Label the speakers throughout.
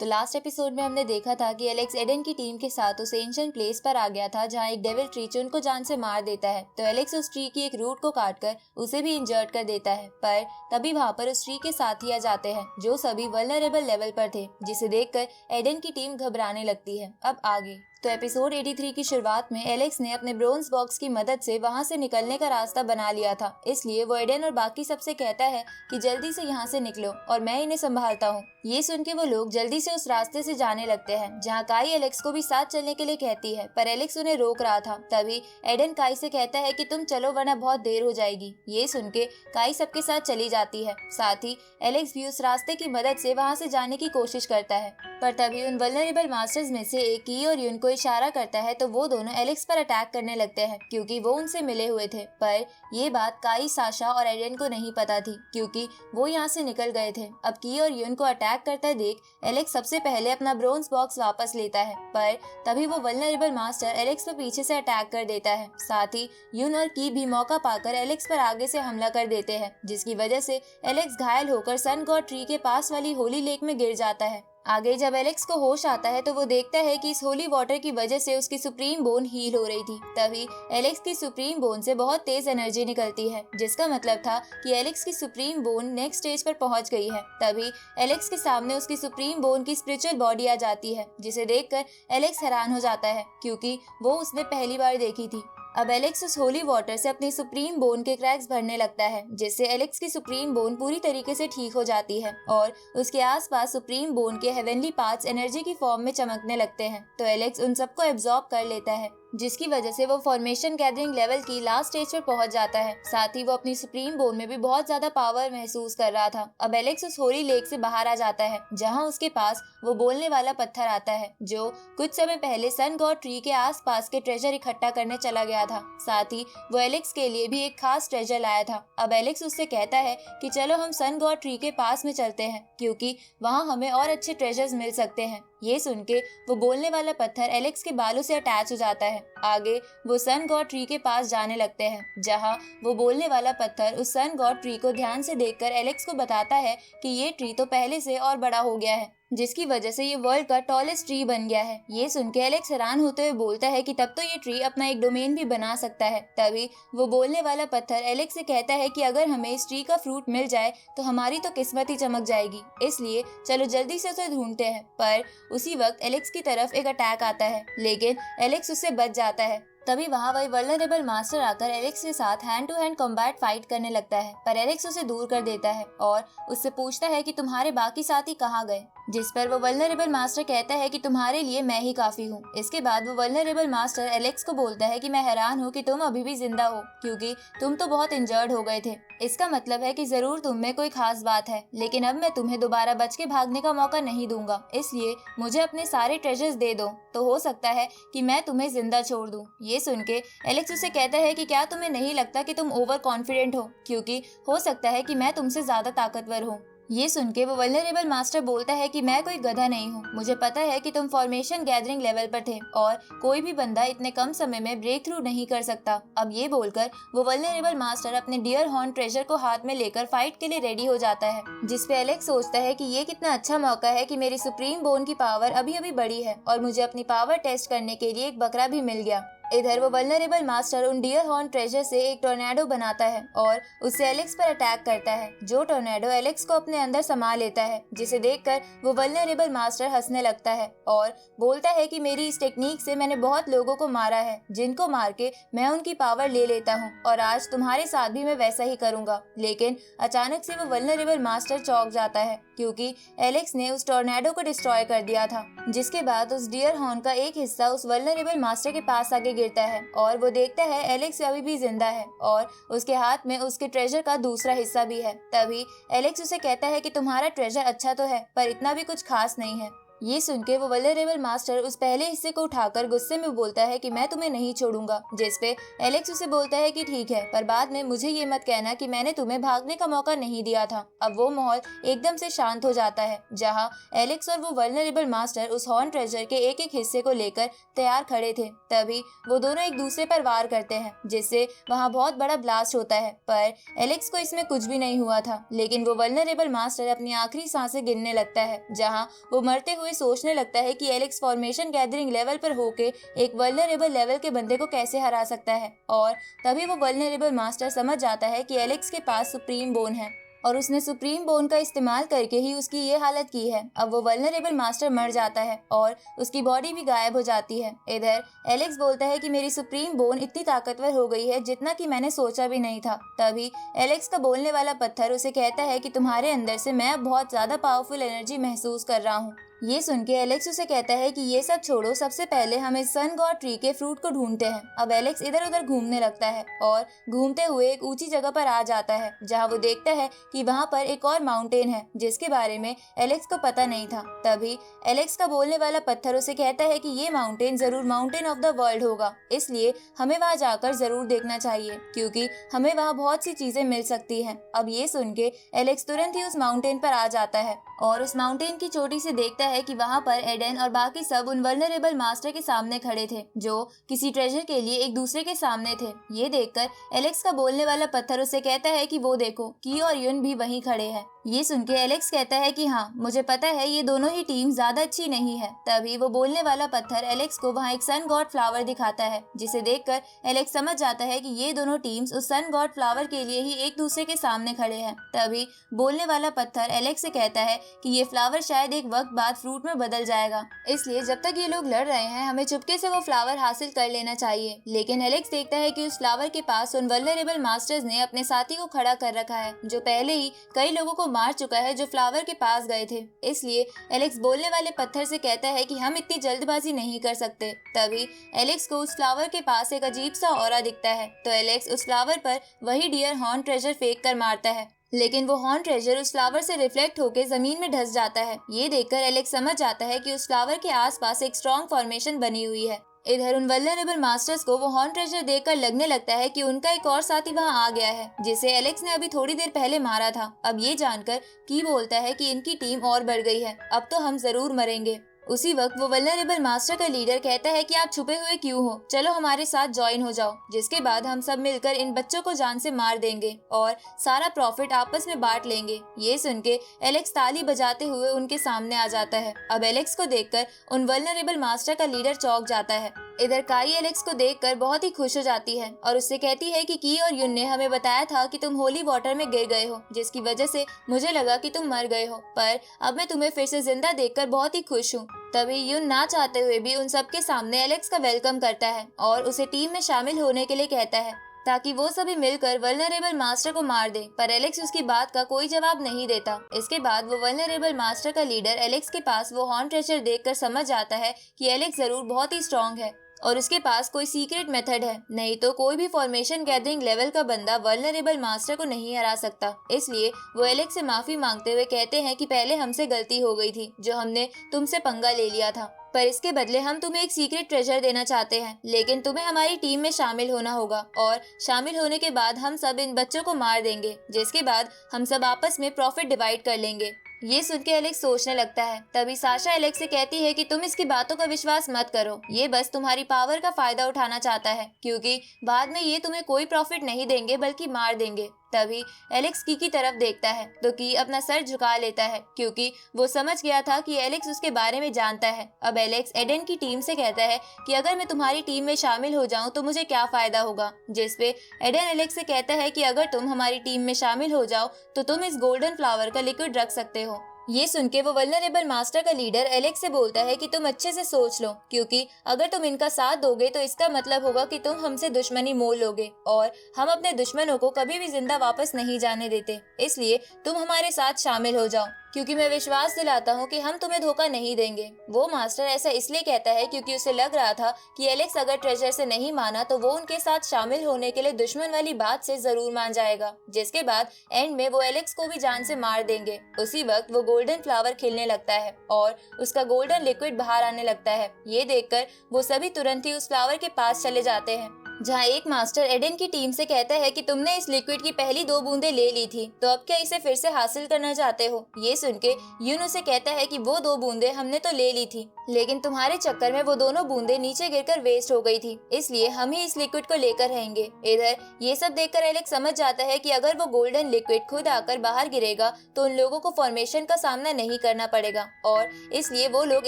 Speaker 1: तो last episode में हमने देखा था कि एलेक्स एडन की टीम के साथ उस एंशिएंट प्लेस पर आ गया था जहां एक डेविल ट्री उनको जान से मार देता है। तो एलेक्स उस ट्री की एक रूट को काटकर उसे भी इंजर्ड कर देता है, पर तभी वहां पर उस ट्री के साथी आ जाते हैं जो सभी वल्नरेबल लेवल पर थे, जिसे देखकर एडन की टीम घबराने लगती है। अब आगे तो एपिसोड 83 की शुरुआत में एलेक्स ने अपने ब्रोंज बॉक्स की मदद से वहां से निकलने का रास्ता बना लिया था, इसलिए वो एडन और बाकी सबसे कहता है कि जल्दी से यहाँ से निकलो और मैं इन्हें संभालता हूँ। ये सुन के वो लोग जल्दी से उस रास्ते से जाने लगते हैं जहाँ काई एलेक्स को भी साथ चलने के लिए कहती है, पर एलेक्स उन्हें रोक रहा था। तभी एडन काई से कहता है कि तुम चलो वरना बहुत देर हो जाएगी। ये सुन के काई सबके साथ चली जाती है। साथ ही एलेक्स भी उस रास्ते की मदद से वहाँ से जाने की कोशिश करता है, पर तभी उन वल्नरेबल मास्टर्स में से एक की और यून को इशारा करता है तो वो दोनों एलेक्स पर अटैक करने लगते हैं क्योंकि वो उनसे मिले हुए थे। पर ये बात काई, साशा और एडन को नहीं पता थी क्योंकि वो यहाँ से निकल गए थे। अब की और यून को अटैक करता देख एलेक्स सबसे पहले अपना ब्रोंज बॉक्स वापस लेता है, पर तभी वो वल्नरेबल मास्टर एलेक्स पर पीछे से अटैक कर देता है। साथ ही यून और की भी मौका पाकर एलेक्स पर आगे से हमला कर देते हैं, जिसकी वजह से एलेक्स घायल होकर सन गॉड ट्री के पास वाली होली लेक में गिर जाता है। आगे जब एलेक्स को होश आता है तो वो देखता है कि इस होली वाटर की वजह से उसकी सुप्रीम बोन हील हो रही थी। तभी एलेक्स की सुप्रीम बोन से बहुत तेज एनर्जी निकलती है, जिसका मतलब था कि एलेक्स की सुप्रीम बोन नेक्स्ट स्टेज पर पहुंच गई है। तभी एलेक्स के सामने उसकी सुप्रीम बोन की स्पिरिचुअल बॉडी आ जाती है, जिसे देखकर एलेक्स हैरान हो जाता है क्योंकि वो उसने पहली बार देखी थी। अब एलेक्स उस होली वाटर से अपनी सुप्रीम बोन के क्रैक्स भरने लगता है, जिससे एलेक्स की सुप्रीम बोन पूरी तरीके से ठीक हो जाती है और उसके आसपास सुप्रीम बोन के हेवनली पार्ट्स एनर्जी की फॉर्म में चमकने लगते हैं। तो एलेक्स उन सबको एब्जॉर्ब कर लेता है, जिसकी वजह से वो फॉर्मेशन गैदरिंग लेवल की लास्ट स्टेज पर पहुंच जाता है। साथ ही वो अपनी सुप्रीम बोन में भी बहुत ज्यादा पावर महसूस कर रहा था। अब एलेक्स उस होली लेक से बाहर आ जाता है जहां उसके पास वो बोलने वाला पत्थर आता है जो कुछ समय पहले सन गॉड ट्री के आसपास के ट्रेजर इकट्ठा करने चला गया था। साथ ही वो एलेक्स के लिए भी एक खास ट्रेजर लाया था। अब एलेक्स उससे कहता है कि चलो हम सन गॉड ट्री के पास में चलते हैं क्योंकि वहाँ हमें और अच्छे ट्रेजर्स मिल सकते हैं। ये सुन के वो बोलने वाला पत्थर एलेक्स के बालों से अटैच हो जाता है। आगे वो सन गॉड ट्री के पास जाने लगते हैं जहां वो बोलने वाला पत्थर उस सन गॉड ट्री को ध्यान से देखकर एलेक्स को बताता है कि ये ट्री तो पहले से और बड़ा हो गया है, जिसकी वजह से ये वर्ल्ड का टॉलेस्ट ट्री बन गया है। ये सुन के एलेक्स हैरान होते हुए बोलता है कि तब तो ये ट्री अपना एक डोमेन भी बना सकता है। तभी वो बोलने वाला पत्थर एलेक्स से कहता है कि अगर हमें इस ट्री का फ्रूट मिल जाए तो हमारी तो किस्मत ही चमक जाएगी, इसलिए चलो जल्दी से उसे ढूंढते हैं। पर उसी वक्त एलेक्स की तरफ एक अटैक आता है, लेकिन एलेक्स उससे बच जाता है। तभी वहाँ वही वल्नरेबल मास्टर आकर एलेक्स के साथ hand to hand combat fight करने लगता है, पर एलेक्स उसे दूर कर देता है और उससे पूछता है कि तुम्हारे बाकी साथी कहाँ गए, जिस पर वो वल्नरेबल मास्टर कहता है कि तुम्हारे लिए मैं ही काफी हूँ। इसके बाद वो वल्नरेबल मास्टर एलेक्स को बोलता है कि मैं हैरान हूँ कि तुम अभी भी जिंदा हो क्योंकि तुम तो बहुत इंजर्ड हो गए थे। इसका मतलब है कि जरूर तुम में कोई खास बात है, लेकिन अब मैं तुम्हें दोबारा बच के भागने का मौका नहीं दूंगा, इसलिए मुझे अपने सारे ट्रेजर्स दे दो तो हो सकता है कि मैं तुम्हें जिंदा छोड़ दूं। ये सुन के एलेक्स उसे कहता है कि क्या तुम्हें नहीं लगता कि तुम ओवर कॉन्फिडेंट हो, क्योंकि हो सकता है कि मैं तुमसे ज्यादा ताकतवर हूँ। ये सुन के वो वल्नरेबल मास्टर बोलता है कि मैं कोई गधा नहीं हूँ, मुझे पता है कि तुम फॉर्मेशन गैदरिंग लेवल पर थे और कोई भी बंदा इतने कम समय में ब्रेक थ्रू नहीं कर सकता। अब ये बोलकर वो वल्नरेबल मास्टर अपने डियर हॉर्न ट्रेजर को हाथ में लेकर फाइट के लिए रेडी हो जाता है, जिसपे एलेक्स सोचता है कि ये कितना अच्छा मौका है कि मेरी सुप्रीम बोन की पावर अभी अभी बढ़ी है और मुझे अपनी पावर टेस्ट करने के लिए एक बकरा भी मिल गया। इधर वो वल्नरेबल मास्टर उन डियर हॉर्न ट्रेजर से एक टोर्नेडो बनाता है और उससे एलेक्स पर अटैक करता है, जो टोर्नेडो एलेक्स को अपने अंदर समा लेता है, जिसे देखकर वो वल्नरेबल मास्टर हंसने लगता है और बोलता है कि मेरी इस टेक्निक से मैंने बहुत लोगों को मारा है, जिनको मार के मैं उनकी पावर ले लेता हूँ और आज तुम्हारे साथ भी मैं वैसा ही करूंगा। लेकिन अचानक से वो वल्नरेबल मास्टर चौंक जाता है क्योंकि एलेक्स ने उस टोर्नेडो को डिस्ट्रॉय कर दिया था, जिसके बाद उस डियर हॉर्न का एक हिस्सा उस वल्नरेबल मास्टर के पास आके गिरता है और वो देखता है एलेक्स अभी भी जिंदा है और उसके हाथ में उसके ट्रेजर का दूसरा हिस्सा भी है। तभी एलेक्स उसे कहता है कि तुम्हारा ट्रेजर अच्छा तो है पर इतना भी कुछ खास नहीं है। ये सुन के वो वल्नरेबल मास्टर उस पहले हिस्से को उठाकर गुस्से में बोलता है कि मैं तुम्हें नहीं छोड़ूंगा, जिसपे एलेक्स उसे बोलता है कि ठीक है, पर बाद में मुझे ये मत कहना कि मैंने तुम्हें भागने का मौका नहीं दिया था। अब वो माहौल एकदम से शांत हो जाता है जहाँ एलेक्स और वो वल्नरेबल मास्टर उस हॉर्न ट्रेजर के एक एक हिस्से को लेकर तैयार खड़े थे। तभी वो दोनों एक दूसरे पर वार करते हैं, जिससे वहाँ बहुत बड़ा ब्लास्ट होता है, पर एलेक्स को इसमें कुछ भी नहीं हुआ था। लेकिन वो वल्नरेबल मास्टर अपनी आखिरी सांसें गिनने लगता है जहाँ वो मरते हुए में सोचने लगता है कि एलेक्स फॉर्मेशन गैदरिंग लेवल पर होके एक वल्नरेबल लेवल के बंदे को कैसे हरा सकता है। और तभी वो वल्नरेबल मास्टर समझ जाता है कि एलेक्स के पास सुप्रीम बोन है और उसने सुप्रीम बोन का इस्तेमाल करके ही उसकी ये हालत की है। अब वो वल्नरेबल मास्टर मर जाता है और उसकी बॉडी भी गायब हो जाती है। इधर एलेक्स बोलता है कि मेरी सुप्रीम बोन इतनी ताकतवर हो गई है जितना कि मैंने सोचा भी नहीं था। तभी एलेक्स का बोलने वाला पत्थर उसे कहता है कि तुम्हारे अंदर से मैं अब बहुत ज्यादा पावरफुल एनर्जी महसूस कर रहा हूँ। ये सुन के एलेक्स उसे कहता है कि ये सब छोड़ो, सबसे पहले हम इस सन गॉड ट्री के फ्रूट को ढूंढते हैं। अब एलेक्स इधर उधर घूमने लगता है और घूमते हुए एक ऊंची जगह पर आ जाता है जहाँ वो देखता है कि वहाँ पर एक और माउंटेन है जिसके बारे में एलेक्स को पता नहीं था। तभी एलेक्स का बोलने वाला पत्थर उसे कहता है कि ये माउंटेन जरूर माउंटेन ऑफ द वर्ल्ड होगा, इसलिए हमें वहाँ जाकर जरूर देखना चाहिए क्योंकि हमें वहाँ बहुत सी चीजें मिल सकती है। अब ये सुन के एलेक्स तुरंत ही उस माउंटेन पर आ जाता है और उस माउंटेन की चोटी से देखता है कि वहाँ पर एडन और बाकी सब उन वल्नरेबल मास्टर के सामने खड़े थे जो किसी ट्रेजर के लिए एक दूसरे के सामने थे। ये देखकर एलेक्स का बोलने वाला पत्थर उसे कहता है कि वो देखो, की और युन भी वहीं खड़े हैं। ये सुन के एलेक्स कहता है कि हाँ, मुझे पता है ये दोनों ही टीम ज्यादा अच्छी नहीं है। तभी वो बोलने वाला पत्थर एलेक्स को वहाँ एक सन गॉड फ्लावर दिखाता है जिसे देखकर एलेक्स समझ जाता है कि ये दोनों टीम्स उस सन गॉड फ्लावर के लिए ही एक दूसरे के सामने खड़े हैं। तभी बोलने वाला पत्थर एलेक्स से कहता है कि ये फ्लावर शायद एक वक्त बाद फ्रूट में बदल जाएगा, इसलिए जब तक ये लोग लड़ रहे हैं हमें चुपके से वो फ्लावर हासिल कर लेना चाहिए। लेकिन एलेक्स देखता है कि उस फ्लावर के पास उन वल्नरेबल मास्टर्स ने अपने साथी को खड़ा कर रखा है जो पहले ही कई लोगों को मार चुका है जो फ्लावर के पास गए थे। इसलिए एलेक्स बोलने वाले पत्थर से कहता है कि हम इतनी जल्दबाजी नहीं कर सकते। तभी एलेक्स को उस फ्लावर के पास एक अजीब सा ऑरा दिखता है तो एलेक्स उस फ्लावर पर वही डियर हॉर्न ट्रेजर फेंक कर मारता है, लेकिन वो हॉर्न ट्रेजर उस फ्लावर से रिफ्लेक्ट होकर जमीन में धंस जाता है। ये देखकर एलेक्स समझ जाता है कि उस फ्लावर के आसपास एक स्ट्रॉन्ग फॉर्मेशन बनी हुई है। इधर उन वल्नरेबल मास्टर्स को वो हॉर्न ट्रेजर देखकर लगने लगता है कि उनका एक और साथी वहाँ आ गया है जिसे एलेक्स ने अभी थोड़ी देर पहले मारा था। अब ये जानकर की बोलता है कि इनकी टीम और बढ़ गई है, अब तो हम जरूर मरेंगे। उसी वक्त वो वल्नरेबल मास्टर का लीडर कहता है कि आप छुपे हुए क्यों हो, चलो हमारे साथ ज्वाइन हो जाओ, जिसके बाद हम सब मिलकर इन बच्चों को जान से मार देंगे और सारा प्रॉफिट आपस में बांट लेंगे। ये सुन के एलेक्स ताली बजाते हुए उनके सामने आ जाता है। अब एलेक्स को देखकर उन वल्नरेबल मास्टर का लीडर चौंक जाता है। इधर काई एलेक्स को देखकर बहुत ही खुश हो जाती है और उससे कहती है कि की और युन ने हमें बताया था कि तुम होली वाटर में गिर गए हो, जिसकी वजह से मुझे लगा कि तुम मर गए हो, पर अब मैं तुम्हें फिर से जिंदा देखकर बहुत ही खुश हूँ। तभी युन ना चाहते हुए भी उन सबके सामने एलेक्स का वेलकम करता है और उसे टीम में शामिल होने के लिए कहता है ताकि वो सभी मिलकर वल्नरेबल मास्टर को मार दे, पर एलेक्स उसकी बात का कोई जवाब नहीं देता। इसके बाद वो वल्नरेबल मास्टर का लीडर एलेक्स के पास वो हॉर्न ट्रेजर देखकर समझ जाता है कि एलेक्स जरूर बहुत ही स्ट्रॉन्ग है और उसके पास कोई सीक्रेट मेथड है, नहीं तो कोई भी फॉर्मेशन गैदरिंग लेवल का बंदा वल्नरेबल मास्टर को नहीं हरा सकता। इसलिए वो एलेक्स से माफी मांगते हुए कहते हैं कि पहले हमसे गलती हो गई थी जो हमने तुमसे पंगा ले लिया था, पर इसके बदले हम तुम्हें एक सीक्रेट ट्रेजर देना चाहते हैं, लेकिन तुम्हें हमारी टीम में शामिल होना होगा और शामिल होने के बाद हम सब इन बच्चों को मार देंगे, जिसके बाद हम सब आपस में प्रॉफिट डिवाइड कर लेंगे। ये सुन के एलेक्स सोचने लगता है। तभी साशा एलेक्स से कहती है कि तुम इसकी बातों का विश्वास मत करो, ये बस तुम्हारी पावर का फायदा उठाना चाहता है क्योंकि बाद में ये तुम्हें कोई प्रॉफिट नहीं देंगे बल्कि मार देंगे। तभी एलेक्स की तरफ देखता है तो की अपना सर झुका लेता है क्योंकि वो समझ गया था कि एलेक्स उसके बारे में जानता है। अब एलेक्स एडन की टीम से कहता है कि अगर मैं तुम्हारी टीम में शामिल हो जाऊं तो मुझे क्या फायदा होगा, जिसपे एडन एलेक्स से कहता है कि अगर तुम हमारी टीम में शामिल हो जाओ तो तुम इस गोल्डन फ्लावर का लिक्विड रख सकते हो। ये सुन के वो वल्नरेबल मास्टर का लीडर एलेक्स से बोलता है कि तुम अच्छे से सोच लो क्योंकि अगर तुम इनका साथ दोगे तो इसका मतलब होगा कि तुम हमसे दुश्मनी मोल लोगे और हम अपने दुश्मनों को कभी भी जिंदा वापस नहीं जाने देते, इसलिए तुम हमारे साथ शामिल हो जाओ क्योंकि मैं विश्वास दिलाता हूँ कि हम तुम्हें धोखा नहीं देंगे। वो मास्टर ऐसा इसलिए कहता है क्योंकि उसे लग रहा था कि एलेक्स अगर ट्रेजर से नहीं माना तो वो उनके साथ शामिल होने के लिए दुश्मन वाली बात से जरूर मान जाएगा, जिसके बाद एंड में वो एलेक्स को भी जान से मार देंगे। उसी वक्त वो गोल्डन फ्लावर खिलने लगता है और उसका गोल्डन लिक्विड बाहर आने लगता है। ये देखकर वो सभी तुरंत ही उस फ्लावर के पास चले जाते हैं। जहाँ एक मास्टर एडन की टीम से कहता है कि तुमने इस लिक्विड की पहली 2 बूंदें ले ली थी, तो अब क्या इसे फिर से हासिल करना चाहते हो। ये सुन के यून उसे कहता है कि वो 2 बूंदें हमने तो ले ली थी, लेकिन तुम्हारे चक्कर में वो दोनों बूंदें नीचे गिरकर वेस्ट हो गई थी, इसलिए हम ही इस लिक्विड को लेकर रहेंगे। इधर ये सब देखकर एलेक्स समझ जाता है कि अगर वो गोल्डन लिक्विड खुद आकर बाहर गिरेगा तो उन लोगों को फॉर्मेशन का सामना नहीं करना पड़ेगा, और इसलिए वो लोग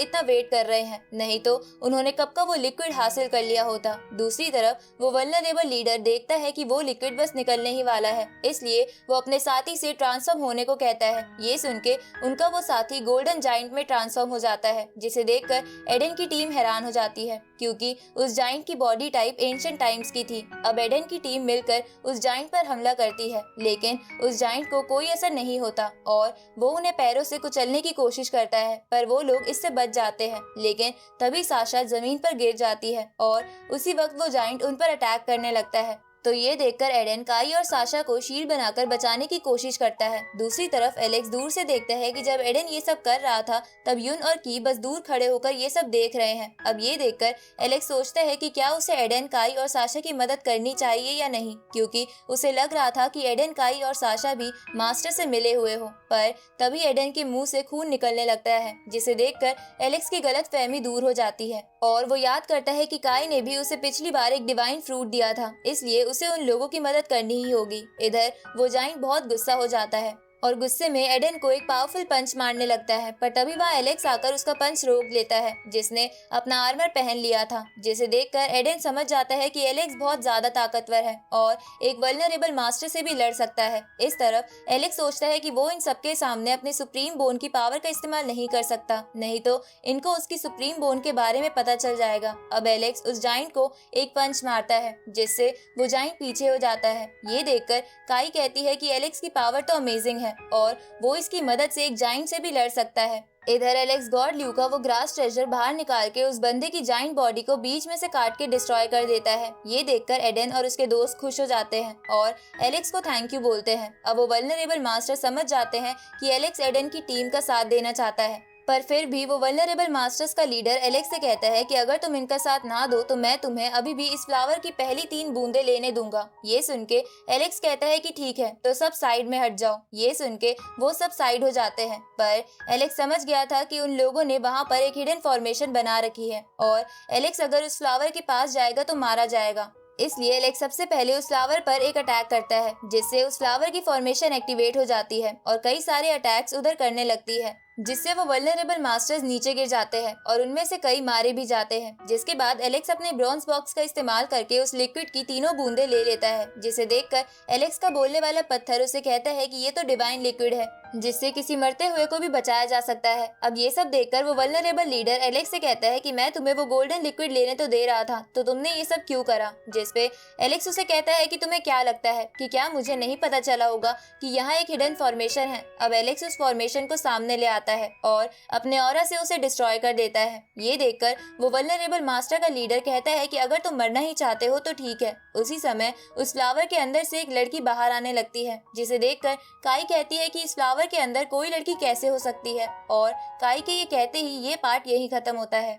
Speaker 1: इतना वेट कर रहे हैं, नहीं तो उन्होंने कब का वो लिक्विड हासिल कर लिया होता। दूसरी तरफ वो वल्नरेबल लीडर देखता है कि वो लिक्विड बस निकलने ही वाला है, इसलिए वो अपने साथी से ट्रांसफॉर्म होने को कहता है। ये सुन के उनका वो साथी गोल्डन जाइंट में ट्रांसफॉर्म हो जाता है, जिसे देखकर एडन की टीम हैरान हो जाती है, क्योंकि उस जाइंट की बॉडी टाइप एंशिएंट टाइम्स की थी। अब एडन की टीम मिलकर उस जाइंट पर हमला करती है, लेकिन उस जाइंट को कोई असर नहीं होता और वो उन्हें पैरों से कुचलने की कोशिश करता है, पर वो लोग इससे बच जाते हैं। लेकिन तभी साशा जमीन पर गिर जाती है और उसी वक्त वो जाइंट उन पर अटैक करने लगता है। तो ये देखकर एडन काई और साशा को शील्ड बनाकर बचाने की कोशिश करता है। दूसरी तरफ एलेक्स दूर से देखता है कि जब एडन ये सब कर रहा था तब यून और की बस दूर खड़े होकर ये सब देख रहे हैं। अब ये देखकर एलेक्स सोचता है कि क्या उसे एडन, काई और साशा की मदद करनी चाहिए या नहीं, क्योंकि उसे लग रहा था कि एडन, काई और साशा भी मास्टर से मिले हुए हो। पर तभी एडन के मुंह से खून निकलने लगता है, जिसे देखकर एलेक्स की गलतफहमी दूर हो जाती है और वो याद करता है कि काई ने भी उसे पिछली बार एक डिवाइन फ्रूट दिया था, इसलिए उसे उन लोगों की मदद करनी ही होगी। इधर वो जाइंट बहुत गुस्सा हो जाता है और गुस्से में एडन को एक पावरफुल पंच मारने लगता है, पर तभी वहाँ एलेक्स आकर उसका पंच रोक लेता है, जिसने अपना आर्मर पहन लिया था। जिसे देखकर एडन समझ जाता है कि एलेक्स बहुत ज्यादा ताकतवर है और एक वल्नरेबल मास्टर से भी लड़ सकता है। इस तरफ एलेक्स सोचता है कि वो इन सबके सामने अपने सुप्रीम बोन की पावर का इस्तेमाल नहीं कर सकता, नहीं तो इनको उसकी सुप्रीम बोन के बारे में पता चल जाएगा। अब एलेक्स उस जाइंट को एक पंच मारता है, जिससे वो जाइंट पीछे हो जाता है। ये देखकर काई कहती है कि एलेक्स की पावर तो अमेजिंग है और वो इसकी मदद से एक जाइंट से भी लड़ सकता है। इधर एलेक्स गॉड ल्यू का वो ग्रास ट्रेजर बाहर निकाल के उस बंदे की जाइंट बॉडी को बीच में से काट के डिस्ट्रॉय कर देता है। ये देखकर एडन और उसके दोस्त खुश हो जाते हैं और एलेक्स को थैंक यू बोलते हैं। अब वो वल्नरेबल मास्टर समझ जाते हैं कि एलेक्स एडन की टीम का साथ देना चाहता है, पर फिर भी वो वल्नरेबल मास्टर्स का लीडर एलेक्स से कहता है कि अगर तुम इनका साथ ना दो तो मैं तुम्हें अभी भी इस फ्लावर की पहली 3 बूंदें लेने दूंगा। ये सुन के एलेक्स कहता है कि ठीक है, तो सब साइड में हट जाओ। ये सुन के वो सब साइड हो जाते हैं, पर एलेक्स समझ गया था कि उन लोगों ने वहाँ पर एक हिडन फॉर्मेशन बना रखी है और एलेक्स अगर उस फ्लावर के पास जाएगा तो मारा जाएगा। इसलिए एलेक्स सबसे पहले उस फ्लावर पर एक अटैक करता है, जिससे उस फ्लावर की फॉर्मेशन एक्टिवेट हो जाती है और कई सारे अटैक्स उधर करने लगती है, जिससे वो वल्नरेबल मास्टर्स नीचे गिर जाते हैं और उनमें से कई मारे भी जाते हैं। जिसके बाद एलेक्स अपने ब्रॉन्ज बॉक्स का इस्तेमाल करके उस लिक्विड की 3 बूंदें ले लेता है, जिसे देखकर एलेक्स का बोलने वाला पत्थर उसे कहता है कि ये तो डिवाइन लिक्विड है, जिससे किसी मरते हुए को भी बचाया जा सकता है। अब ये सब देखकर वो वल्नरेबल लीडर एलेक्स से कहता है कि मैं तुम्हें वो गोल्डन लिक्विड लेने तो दे रहा था, तो तुमने ये सब क्यों करा। जिसपे एलेक्स उसे कहता है कि तुम्हें क्या लगता है कि क्या मुझे नहीं पता चला होगा कि यहाँ एक हिडन फॉर्मेशन है। अब एलेक्स उस फॉर्मेशन को सामने ले आता है और अपने ऑरा से उसे डिस्ट्रॉय कर देता है। ये देखकर वो वल्नरेबल मास्टर का लीडर कहता है कि अगर तुम मरना ही चाहते हो तो ठीक है। उसी समय उस फ्लावर के अंदर से एक लड़की बाहर आने लगती है, जिसे देखकर काई कहती है कि इस फ्लावर के अंदर कोई लड़की कैसे हो सकती है, और काई के ये कहते ही ये पार्ट यहीं खत्म होता है।